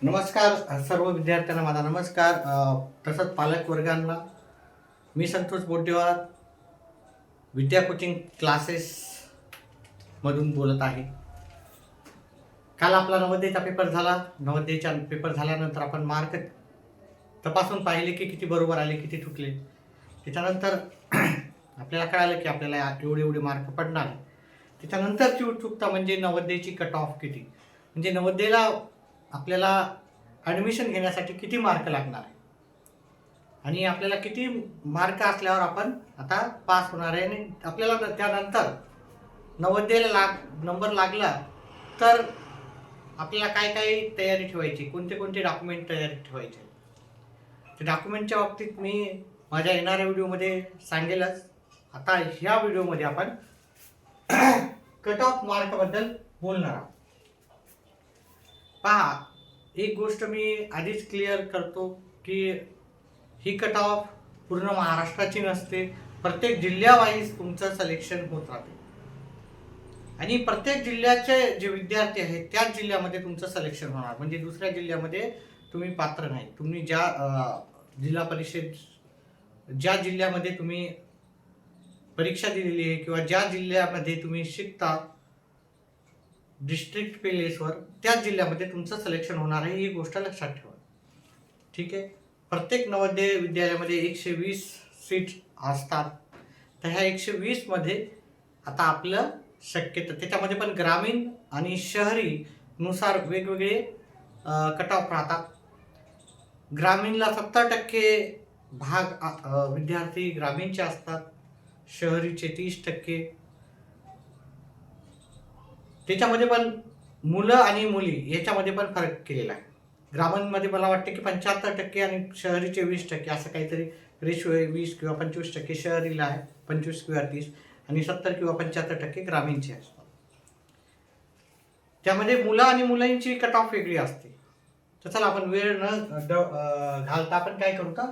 नमस्कार सर्व विद्यार्थ्यांना माझा नमस्कार. तसंच पालक वर्गांना मी संतोष बोटेवार विद्या कोचिंग क्लासेस मधून बोलत आहे. काल आपला नवोदयचा पेपर झाला. नवोदयचा पेपर झाल्यानंतर आपण मार्क तपासून पाहिले की किती बरोबर आले, किती चुकले. त्याच्यानंतर आपल्याला कळालं की आपल्याला एवढे मार्क पडणार आहे. त्याच्यानंतरची उत्सुकता म्हणजे नवोदयची कट ऑफ किती, म्हणजे नवोदयला आपल्याला ॲडमिशन घेण्यासाठी किती मार्क लागणार आहे आणि आपल्याला किती मार्क असल्यावर आपण आता पास होणार आहे. आणि आपल्याला त्यानंतर नवोदयला नंबर लागला तर आपल्याला काय काय तयारी ठेवायची, कोणते कोणते डॉक्युमेंट तयारी ठेवायचे. ते डॉक्युमेंटच्या बाबतीत मी माझ्या येणाऱ्या व्हिडिओमध्ये सांगेलच. आता ह्या व्हिडिओमध्ये आपण कट ऑफ मार्कबद्दल बोलणार आहोत. पहा, एक गोष्ट मी आधीच क्लिअर करतो की ही कट ऑफ पूर्ण महाराष्ट्राची नसते. प्रत्येक जिल्ह्यावाईज तुमचं सिलेक्शन होत राहते आणि प्रत्येक जिल्ह्याचे जे विद्यार्थी आहेत त्याच जिल्ह्यामध्ये तुमचं सिलेक्शन होणार. म्हणजे दुसऱ्या जिल्ह्यामध्ये तुम्ही पात्र नाही. तुम्ही ज्या जिल्हा परिषद, ज्या जिल्ह्यामध्ये तुम्ही परीक्षा दिलेली आहे किंवा ज्या जिल्ह्यामध्ये तुम्ही शिकता डिस्ट्रिक्ट प्लेसवर, त्याच जिल्ह्यामध्ये तुमचं सिलेक्शन होणार आहे. ही गोष्ट लक्षात ठेवा. ठीक आहे. प्रत्येक नवोदय विद्यालयामध्ये 120 सीट असतात. तर ह्या 120 मध्ये आता आपलं शक्यता, त्याच्यामध्ये पण ग्रामीण आणि शहरी नुसार वेगवेगळे कट ऑफ राहतात. ग्रामीणला 70% भाग विद्यार्थी ग्रामीणचे असतात, शहरीचे 30%. त्याच्यामध्ये पण मुलं आणि मुली याच्यामध्ये पण फरक केलेला आहे. ग्रामीणमध्ये मला वाटतं की 75% आणि शहरीचे 20% असं काहीतरी रेशो आहे. 20 किंवा 25% शहरीला आहे, 25 किंवा 30, आणि 70 किंवा 75% ग्रामीणचे असतात. त्यामध्ये मुलं आणि मुलांची कट ऑफ वेगळी असते. तर चला आपण वेळ न घालता आपण काय करू का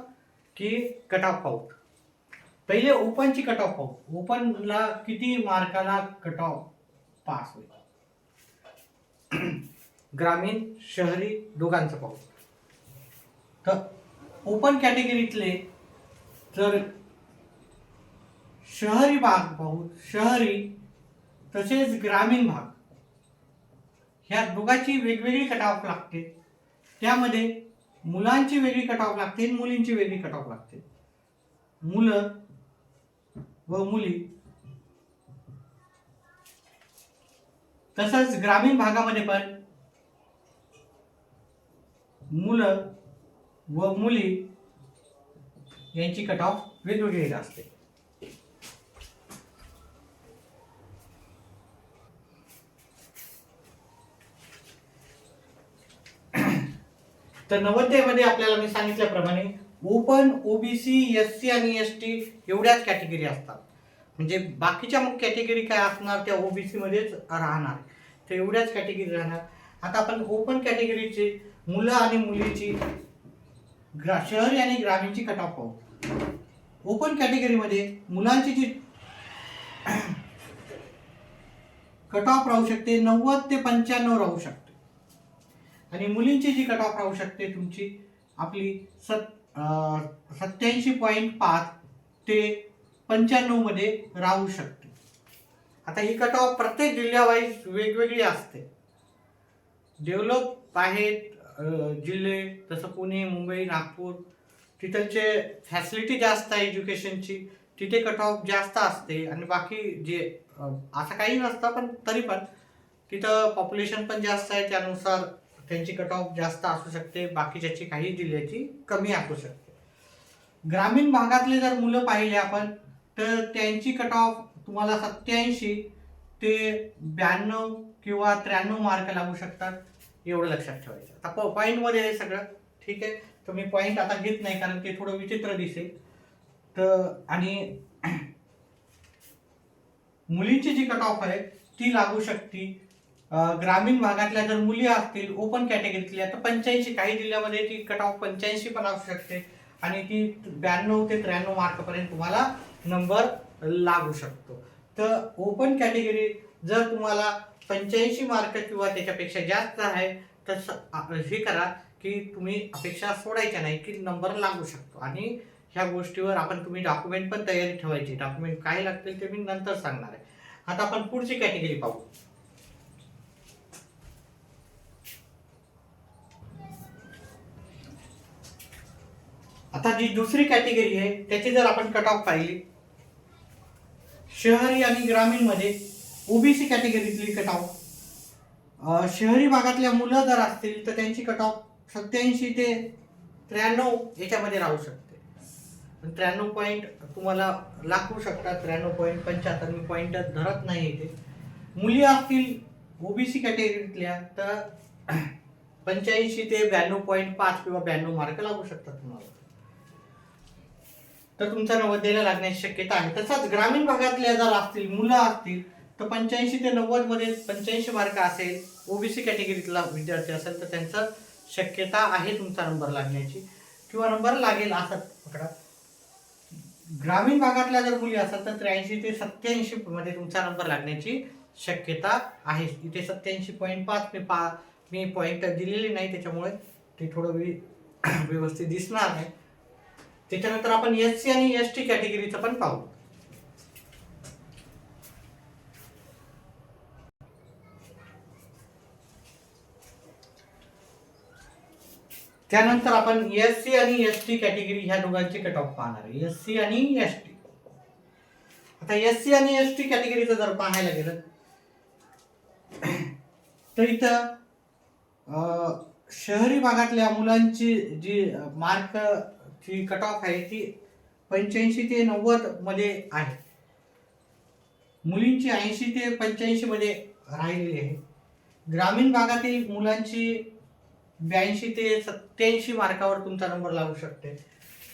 की कट ऑफ पाहू. पहिले ओपनची कट ऑफ पाहू. ओपनला किती मार्काला कट ऑफ पास होईल. ग्रामीण शहरी दोघांचं पाहू. तर ओपन कॅटेगरीतले जर शहरी भाग पाहू, शहरी तसेच ग्रामीण भाग, ह्या दोघांची वेगवेगळी कट ऑफ लागते. त्यामध्ये मुलांची वेगळी कट ऑफ लागते, मुलींची वेगळी कट ऑफ लागते. मुलं व मुली, तसंच ग्रामीण भागामध्ये पण मुलं व मुली यांची कट ऑफ वेगवेगळी असते. तर नवोदयमध्ये आपल्याला मी सांगितल्याप्रमाणे ओपन, ओबीसी, एससी आणि एसटी एवढ्याच कॅटेगरी असतात. म्हणजे बाकीच्या मग कॅटेगरी काय असणार त्या ओबीसी मध्येच राहणार. तर एवढ्याच कॅटेगरी राहणार. आता आपण ओपन कॅटेगरीचे मुलं आणि मुलीची शहरी आणि ग्रामीणची कट ऑफ पाहू. ओपन कॅटेगरीमध्ये मुलांची जी कट ऑफ राहू शकते 90 ते 95 राहू शकते, आणि मुलींची जी कट ऑफ राहू शकते तुमची आपली 87.5 ते 95 मध्ये राहू शकते. आता ही कट ऑफ प्रत्येक जिल्ह्यावाईज वेगवेगळी असते. डेव्हलप आहेत जिल्हे, जसं पुणे, मुंबई, नागपूर, तिथलचे फॅसिलिटी जास्त आहे एज्युकेशनची, तिथे कट ऑफ जास्त असते. आणि बाकी जे असं काही नसतं, पण तरी पण तिथं पॉप्युलेशन पण जास्त आहे, त्यानुसार त्यांची कट ऑफ जास्त असू शकते, बाकीच्याची काही जिल्ह्याची कमी असू शकते. ग्रामीण भागातले जर मुलं पाहिले आपण तर त्यांची कट ऑफ तुम्हाला 87 ते 92 किंवा 93 मार्क लागू शकतात. एवढं लक्षात ठेवायचं. आता पॉईंटमध्ये आहे सगळं. ठीक आहे. तर मी पॉईंट आता घेत नाही कारण ते थोडं विचित्र दिसेल. तर आणि मुलींची जी कट ऑफ आहे ती लागू शकते ग्रामीण भागातल्या जर मुली असतील ओपन कॅटेगरीतल्या तर 85, काही जिल्ह्यामध्ये ती कट ऑफ 85 पण असू शकते, आणि ती 92 ते 93 मार्कपर्यंत तुम्हाला नंबर लागू शकतो. तर ओपन कॅटेगरी जर तुम्हाला 85 मार्क किंवा त्याच्यापेक्षा जास्त आहे तसं हे करा की तुम्ही अपेक्षा सोडायच्या नाही की नंबर लागू शकतो. आणि ह्या गोष्टीवर तुम्ही डॉक्युमेंट पण तयारी ठेवायची. डॉक्युमेंट काय लागतील ते मी नंतर सांगणार आहे. आता आपण पुढची कॅटेगरी पाहू. आता जी दुसरी कॅटेगरी आहे त्याची जर आपण कट ऑफ पाहिली, शहरी आणि ग्रामीण मध्ये ओबीसी कॅटेगरीतली कट ऑफ, शहरी भागातल्या मुलं जर असतील तर त्यांची कट ऑफ 87 ते 93 याच्यामध्ये राहू शकते. 93 पॉईंट तुम्हाला लागू शकतात. 93.75 मी पॉईंट धरत नाही इथे. मुली असतील ओबीसी कॅटेगरीतल्या तर 85 ते 92.5 किंवा 92 मार्क लागू शकतात तुम्हाला. तर तुमचा 90ला लागण्याची शक्यता आहे. तसंच ग्रामीण भागातल्या जर असतील मुलं असतील तर 85 ते 90 मध्ये 85 मार्क असेल, ओबीसी कॅटेगरीतला विद्यार्थी असेल तर त्यांचं शक्यता आहे तुमचा नंबर लागण्याची किंवा नंबर लागेल असं पकडा. ग्रामीण भागातल्या जर मुली असेल तर 83 ते 87 मध्ये तुमचा नंबर लागण्याची शक्यता आहे. इथे 87.5 मी पॉईंट दिलेले नाही त्याच्यामुळे ते थोडं व्यवस्थित दिसणार नाही. त्याच्यानंतर आपण एससी आणि एसटी कॅटेगरीचं पण पाहू. त्यानंतर आपण एससी आणि एसटी कॅटेगरी ह्या दोघांची कट ऑफ पाहणार आहे. एससी आणि एसटी. आता एससी आणि एसटी कॅटेगरीचं जर पाहायला गेलं तर इथं शहरी भागातल्या मुलांची जी मार्कची कट ऑफ आहे ती 85 ते 90 मध्ये आहे. मुलींची 80 ते 85 मध्ये राहिलेली आहे. ग्रामीण भागातील मुलांची 82 ते 87 मार्कावर तुमचा नंबर लागू शकते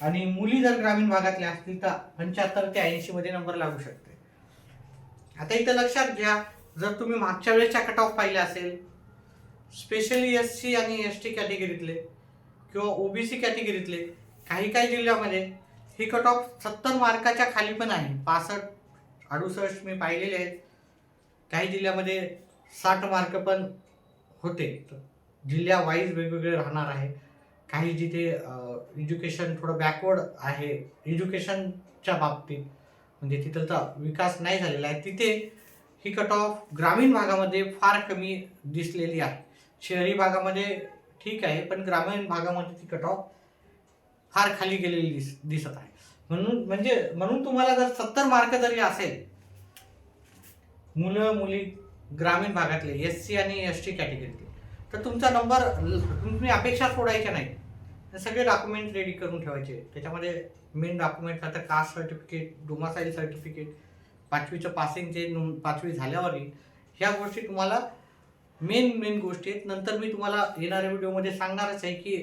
आणि मुली जर ग्रामीण भागातल्या असतील तर 75 ते 80 मध्ये नंबर लागू शकते. आता इथं लक्षात घ्या, जर तुम्ही मागच्या वेळेसच्या कट ऑफ पाहिले असेल, स्पेशली एससी आणि एसटी कॅटेगरीतले किंवा ओबीसी कॅटेगरीतले काही जिल्ह्यामध्ये ही कट ऑफ 70 मार्काच्या खाली पण आहे. 65, 68 मी पाहिलेले आहेत. काही जिल्ह्यामध्ये 60 मार्क पण होते. जिल्ह्या वाईज वेगवेगळे राहणार आहे. काही जिथे एज्युकेशन थोडं बॅकवर्ड आहे, एज्युकेशनच्या बाबतीत म्हणजे तिथलचा विकास नाही झालेला आहे, तिथे ही कट ऑफ ग्रामीण भागामध्ये फार कमी दिसलेली आहे. शहरी भागामध्ये ठीक आहे, पण ग्रामीण भागामध्ये ती कट ऑफ फार खाली गेलेली दिसत आहे. म्हणून तुम्हाला जर 70 मार्क जरी असेल, मुलं मुली ग्रामीण भागातले एससी आणि एसटी कॅटेगरीतले, तर तुमचा नंबर तुम्ही अपेक्षा सोडायच्या नाही. सगळे डॉक्युमेंट रेडी करून ठेवायचे. त्याच्यामध्ये मेन डॉक्युमेंट आता कास्ट सर्टिफिकेट, डोमासाईल सर्टिफिकेट, 5वीचं पासिंगचे 5वी झाल्यावरही ह्या गोष्टी तुम्हाला मेन गोष्टी आहेत. नंतर मी तुम्हाला येणाऱ्या व्हिडिओमध्ये सांगणारच आहे की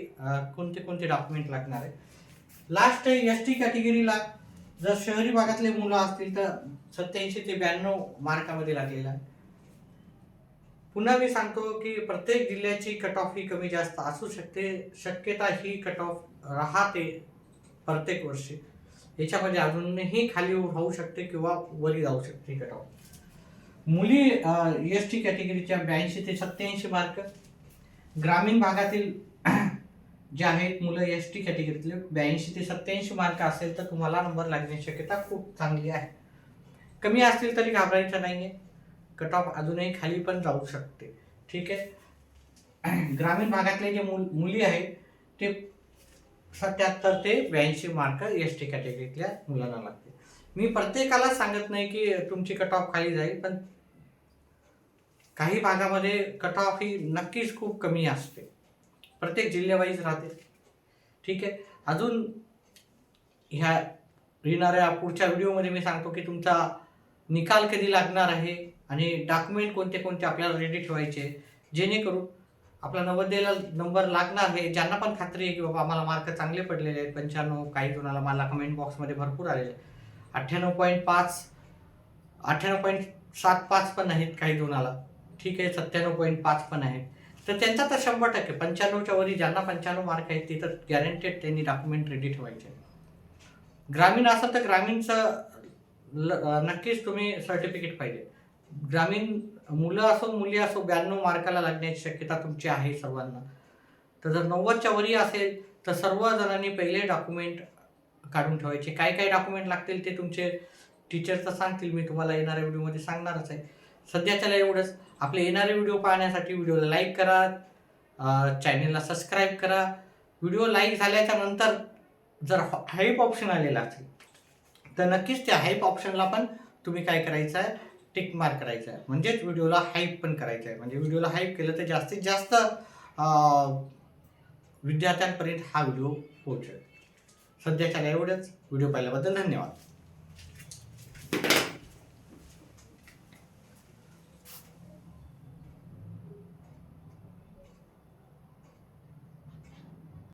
कोणते डॉक्युमेंट लागणार आहे. लास्ट एसटी कॅटेगरीला जर शहरी भागातले मुलं असतील तर 87 ते 92 मार्कामध्ये लागलेला आहे. पुन्हा मी सांगतो की प्रत्येक जिल्ह्याची कट ऑफ ही कमी जास्त असू शकते. शक्यता ही कट ऑफ राहते प्रत्येक वर्षी. याच्यामध्ये अजूनही खाली राहू शकते किंवा वरी जाऊ शकते कट ऑफ. मुली एसटी कॅटेगरीच्या 82 ते 87 मार्क, ग्रामीण भागातील जे आहेत मुलं एसटी कॅटेगरीतले 82 ते 87 मार्क असेल तर तुम्हाला नंबर लागण्याची शक्यता खूप चांगली आहे. कमी असतील तरी घाबरायचं नाहीये. कट ऑफ अजूनही खाली पण जाऊ शकते. ठीक आहे. ग्रामीण भागातले जे मुली आहेत ते 77 ते 82 मार्क एसटी कॅटेगरीतल्या मुलांना लागते. मी प्रत्येकाला सांगत नाही की तुमची कट ऑफ खाली जाईल, पण काही भागामध्ये कट ऑफ ही नक्कीच खूप कमी असते. प्रत्येक जिल्ह्यावाईज राहते. ठीक आहे. अजून ह्या येणाऱ्या पुढच्या व्हिडिओमध्ये मी सांगतो की तुमचा निकाल कधी लागणार आहे आणि डॉक्युमेंट कोणते आपल्याला रेडी ठेवायचे, जेणेकरून आपला 90ला नंबर लागणार आहे. ज्यांना पण खात्री आहे की बाबा आम्हाला मार्क चांगले पडलेले आहेत, 95, काही जणाला मला कमेंट बॉक्समध्ये भरपूर आलेले 98.5, 98.75 पण आहेत काही जणाला. ठीक आहे, 97.5 पण आहेत. तर त्यांचा तर 100% 95च्या वरी ज्यांना 95 मार्क आहेत ते तर गॅरंटेड त्यांनी डॉक्युमेंट रेडी ठेवायचे. ग्रामीण असेल तर ग्रामीणचं नक्कीच तुम्ही सर्टिफिकेट पाहिजे. ग्रामीण मुलं असो मुली असो 92 मार्काला लागण्याची शक्यता तुमची आहे सर्वांना. तर जर 90च्या वरी असेल तर सर्व जणांनी पहिले डॉक्युमेंट काढून ठेवायचे. काय काय डॉक्युमेंट लागतील ते तुमचे टीचर तर सांगतील, मी तुम्हाला येणाऱ्या व्हिडिओमध्ये सांगणारच आहे. सध्याच्याला एवढंच. आपले येणारे व्हिडिओ पाहण्यासाठी व्हिडिओला लाईक करा, चॅनलला सबस्क्राईब करा. व्हिडिओ लाईक झाल्याच्या नंतर जर हाईप ऑप्शन आलेला असेल तर नक्कीच त्या हाईप ऑप्शनला पण तुम्ही काय करायचं आहे, टिक मार्क करायचं आहे. म्हणजेच व्हिडिओला हाईप पण करायचं आहे. म्हणजे व्हिडिओला हाईप केलं तर जास्तीत जास्त विद्यार्थ्यांपर्यंत हा व्हिडिओ पोहोचेल. सध्याच्याला एवढंच. व्हिडिओ पाहिल्याबद्दल धन्यवाद.